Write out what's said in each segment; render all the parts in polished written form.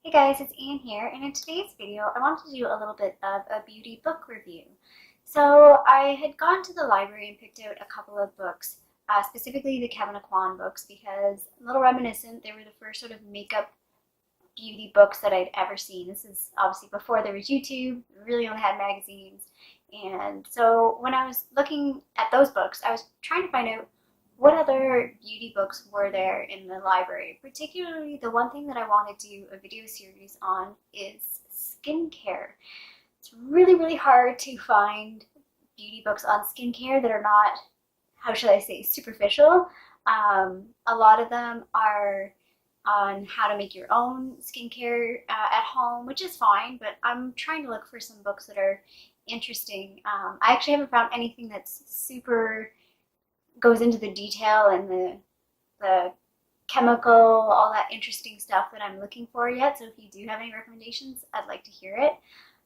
Hey guys, it's Anne here, and in today's video I wanted to do a little bit of a beauty book review. So I had gone to the library and picked out a couple of books, specifically the Kevin Aucoin books, because a little reminiscent, they were the first sort of makeup beauty books that I'd ever seen. This is obviously before there was YouTube, we really only had magazines. And so when I was looking at those books, I was trying to find out what other beauty books were there in the library. Particularly, the one thing that I want to do a video series on is skincare. It's really, really hard to find beauty books on skincare that are not, how should I say, superficial. A lot of them are on how to make your own skincare at home, which is fine, but I'm trying to look for some books that are interesting. I actually haven't found anything that's super goes into the detail and the chemical, all that interesting stuff that I'm looking for yet. So if you do have any recommendations, I'd like to hear it.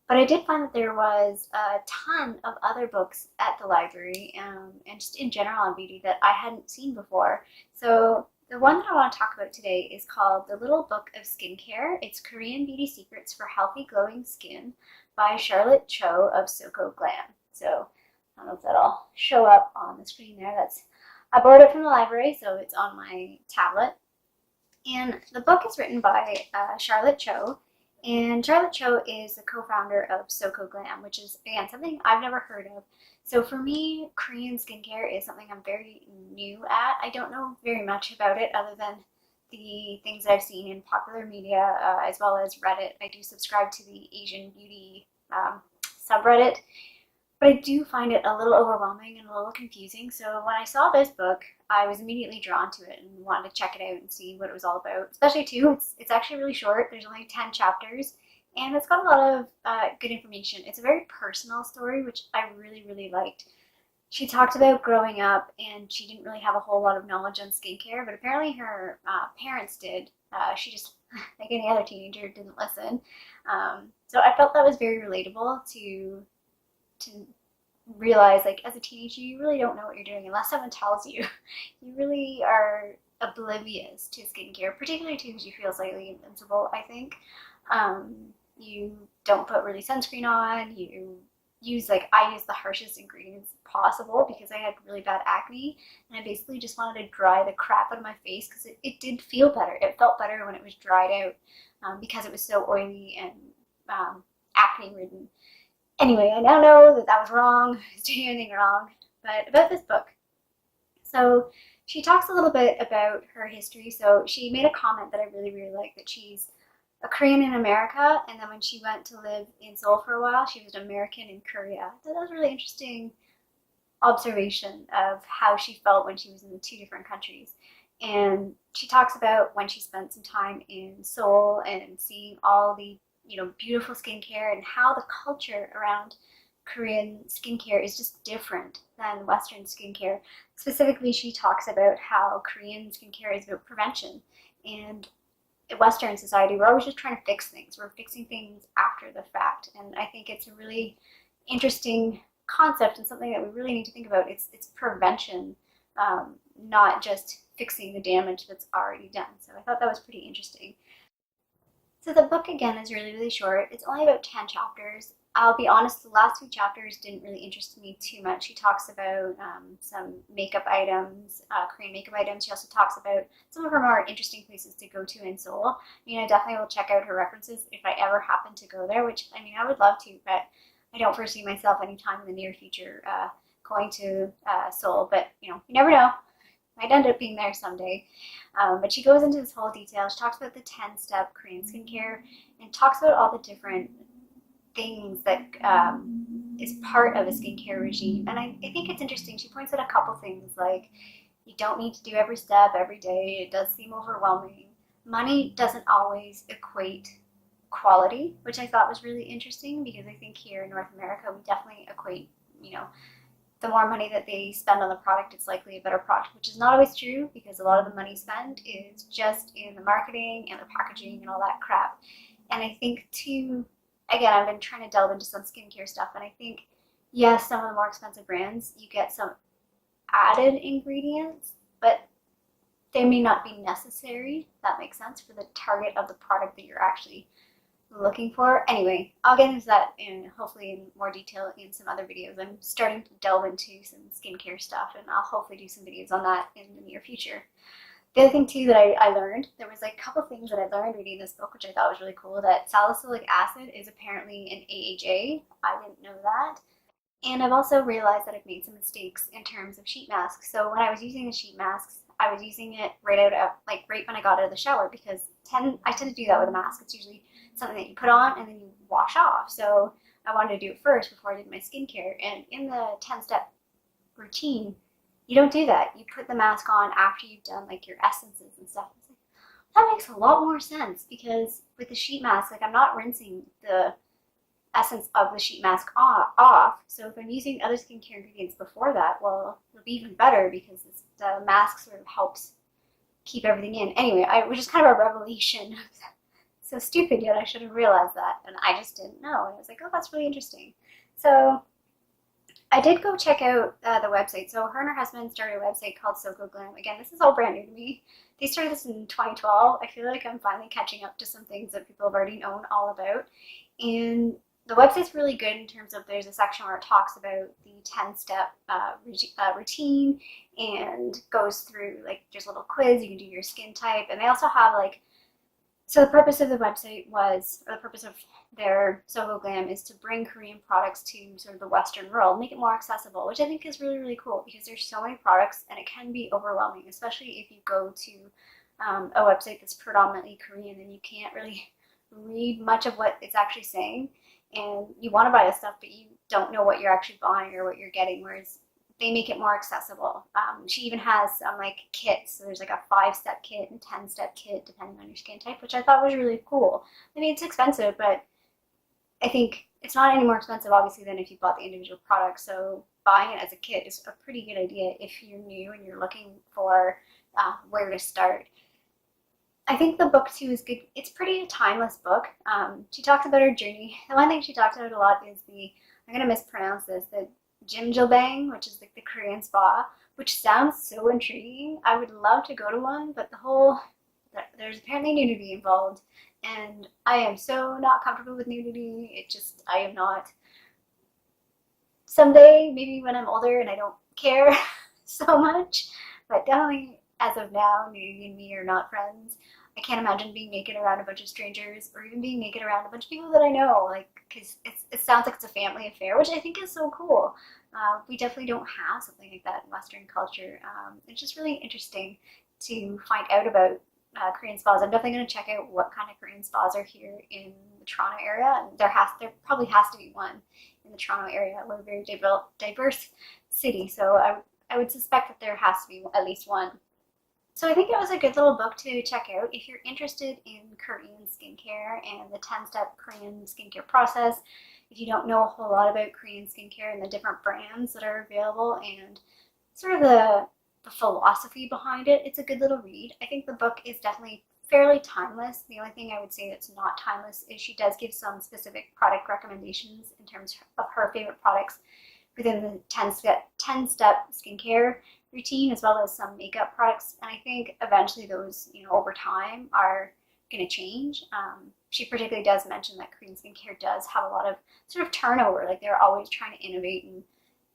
But I did find that there was a ton of other books at the library and just in general on beauty that I hadn't seen before. So the one that I want to talk about today is called The Little Book of Skincare. It's Korean Beauty Secrets for Healthy Glowing Skin by Charlotte Cho of Soko Glam. So I don't know if that'll show up on the screen there. I borrowed it from the library, so it's on my tablet. And the book is written by Charlotte Cho, and Charlotte Cho is the co-founder of Soko Glam, which is, again, something I've never heard of. So for me, Korean skincare is something I'm very new at. I don't know very much about it other than the things that I've seen in popular media as well as Reddit. I do subscribe to the Asian beauty subreddit, but I do find it a little overwhelming and a little confusing. So when I saw this book, I was immediately drawn to it and wanted to check it out and see what it was all about. Especially too, it's actually really short. There's only 10 chapters, and it's got a lot of good information. It's a very personal story, which I really, really liked. She talked about growing up, and she didn't really have a whole lot of knowledge on skincare, but apparently her parents did. She just, like any other teenager, didn't listen. So I felt that was very relatable to realize, like, as a teenager you really don't know what you're doing unless someone tells you. You really are oblivious to skincare, particularly too because you feel slightly invincible, I think. You don't put really sunscreen on. You use, like, I use the harshest ingredients possible because I had really bad acne, and I basically just wanted to dry the crap out of my face because it did feel better. It felt better when it was dried out because it was so oily and acne ridden. Anyway, I now know that that was wrong. I was doing anything wrong. But about this book. So she talks a little bit about her history. So she made a comment that I really, really like, that she's a Korean in America, and then when she went to live in Seoul for a while, she was an American in Korea. So that was a really interesting observation of how she felt when she was in the two different countries. And she talks about when she spent some time in Seoul and seeing all the beautiful skincare and how the culture around Korean skincare is just different than Western skincare. Specifically, she talks about how Korean skincare is about prevention, and in Western society, we're always just trying to fix things. We're fixing things after the fact, and I think it's a really interesting concept and something that we really need to think about. It's prevention, not just fixing the damage that's already done. So I thought that was pretty interesting. So the book, again, is really, really short. It's only about 10 chapters. I'll be honest, the last few chapters didn't really interest me too much. She talks about some makeup items, Korean makeup items. She also talks about some of her more interesting places to go to in Seoul. I mean, I definitely will check out her references if I ever happen to go there, which, I mean, I would love to, but I don't foresee myself anytime in the near future going to Seoul. But, you never know. Might end up being there someday. But she goes into this whole detail. She talks about the 10-step Korean skincare and talks about all the different things that is part of a skincare regime. And I think it's interesting. She points out a couple things, like you don't need to do every step every day. It does seem overwhelming. Money doesn't always equate quality, which I thought was really interesting because I think here in North America we definitely equate, the more money that they spend on the product, it's likely a better product, which is not always true because a lot of the money spent is just in the marketing and the packaging and all that crap. And I think too, again, I've been trying to delve into some skincare stuff, and I think, yes, some of the more expensive brands, you get some added ingredients, but they may not be necessary. That makes sense for the target of the product that you're actually looking for. Anyway, I'll get into that in hopefully in more detail in some other videos. I'm starting to delve into some skincare stuff, and I'll hopefully do some videos on that in the near future. The other thing too that I learned, there was like a couple things that I learned reading this book, which I thought was really cool, that salicylic acid is apparently an AHA. I didn't know that. And I've also realized that I've made some mistakes in terms of sheet masks. So when I was using the sheet masks, I was using it right when I got out of the shower, because I tend to do that with a mask. It's usually something that you put on and then you wash off. So I wanted to do it first before I did my skincare. And in the 10-step routine, you don't do that. You put the mask on after you've done like your essences and stuff. It's like, that makes a lot more sense, because with the sheet mask, like I'm not rinsing the essence of the sheet mask off. So if I'm using other skincare ingredients before that, well, it'll be even better, because the mask sort of helps keep everything in. Anyway, which is kind of a revelation. So stupid, yet I should have realized that, and I just didn't know. And I was like, oh, that's really interesting. So I did go check out the website. So her and her husband started a website called SoCo Glam. Again, this is all brand new to me. They started this in 2012. I feel like I'm finally catching up to some things that people have already known all about. And the website's really good in terms of, there's a section where it talks about the 10-step routine, and goes through, like, there's a little quiz, you can do your skin type, and they also have like, so the purpose of the website was, or the purpose of their SoCo Glam is to bring Korean products to sort of the Western world, make it more accessible, which I think is really, really cool, because there's so many products and it can be overwhelming, especially if you go to a website that's predominantly Korean and you can't really read much of what it's actually saying, and you want to buy the stuff but you don't know what you're actually buying or what you're getting, whereas they make it more accessible. She even has some like kits. So there's like a 5-step kit and 10-step kit depending on your skin type, which I thought was really cool. I mean, it's expensive, but I think it's not any more expensive obviously than if you bought the individual product. So buying it as a kit is a pretty good idea if you're new and you're looking for where to start. I think the book too is good. It's pretty timeless book. She talks about her journey. The one thing she talks about a lot is I'm going to mispronounce this, the Jimjilbang, which is like the Korean spa, which sounds so intriguing. I would love to go to one, but there's apparently nudity involved, and I am so not comfortable with nudity. I am not. Someday, maybe when I'm older and I don't care so much, but definitely as of now, nudity and me are not friends. I can't imagine being naked around a bunch of strangers, or even being naked around a bunch of people that I know, like, because it sounds like it's a family affair, which I think is so cool. We definitely don't have something like that in Western culture. It's just really interesting to find out about Korean spas. I'm definitely going to check out what kind of Korean spas are here in the Toronto area, and there probably has to be one in the Toronto area. We're a very diverse city, so I would suspect that there has to be at least one. So I think it was a good little book to check out if you're interested in Korean skincare and the 10-step Korean skincare process. If you don't know a whole lot about Korean skincare and the different brands that are available and sort of the philosophy behind it, it's a good little read. I think the book is definitely fairly timeless. The only thing I would say that's not timeless is she does give some specific product recommendations in terms of her favorite products within the 10-step skincare routine, as well as some makeup products, and I think eventually those, over time are going to change. She particularly does mention that Korean skincare does have a lot of sort of turnover, like they're always trying to innovate and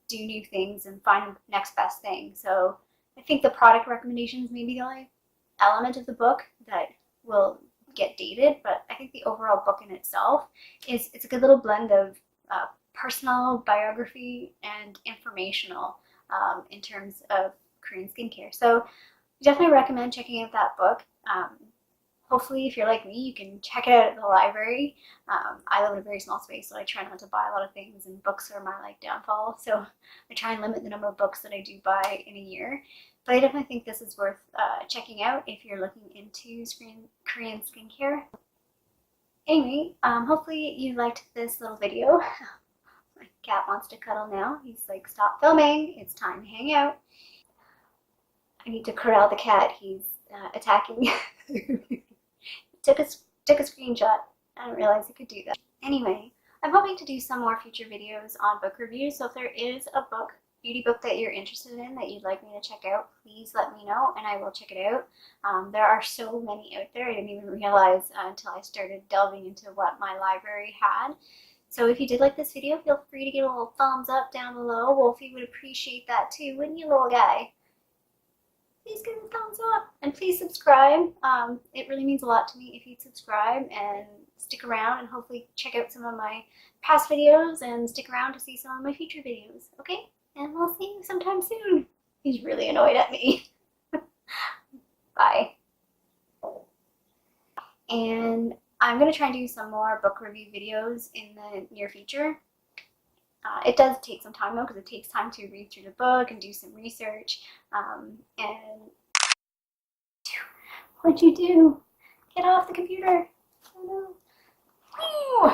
do new things and find the next best thing. So I think the product recommendations may be the only element of the book that will get dated, but I think the overall book in itself it's a good little blend of personal biography and informational in terms of Korean skincare. So definitely recommend checking out that book. Hopefully, if you're like me, you can check it out at the library. I live in a very small space, so I try not to buy a lot of things, and books are my downfall. So I try and limit the number of books that I do buy in a year. But I definitely think this is worth checking out if you're looking into Korean skincare. Anyway, hopefully you liked this little video. My cat wants to cuddle now. He's like, stop filming, it's time to hang out. I need to corral the cat. He's attacking. Took a screenshot. I didn't realize he could do that. Anyway, I'm hoping to do some more future videos on book reviews, so if there is a book beauty book that you're interested in that you'd like me to check out, please let me know and I will check it out. There are so many out there. I didn't even realize until I started delving into what my library had. So if you did like this video, feel free to give a little thumbs up down below. Wolfie would appreciate that too, wouldn't you, little guy? Please give it a thumbs up and please subscribe. It really means a lot to me if you'd subscribe and stick around and hopefully check out some of my past videos and stick around to see some of my future videos, okay? And we'll see you sometime soon. He's really annoyed at me. Bye. And I'm going to try and do some more book review videos in the near future. It does take some time though, because it takes time to read through the book and do some research. And what'd you do? Get off the computer. Oh no. Woo!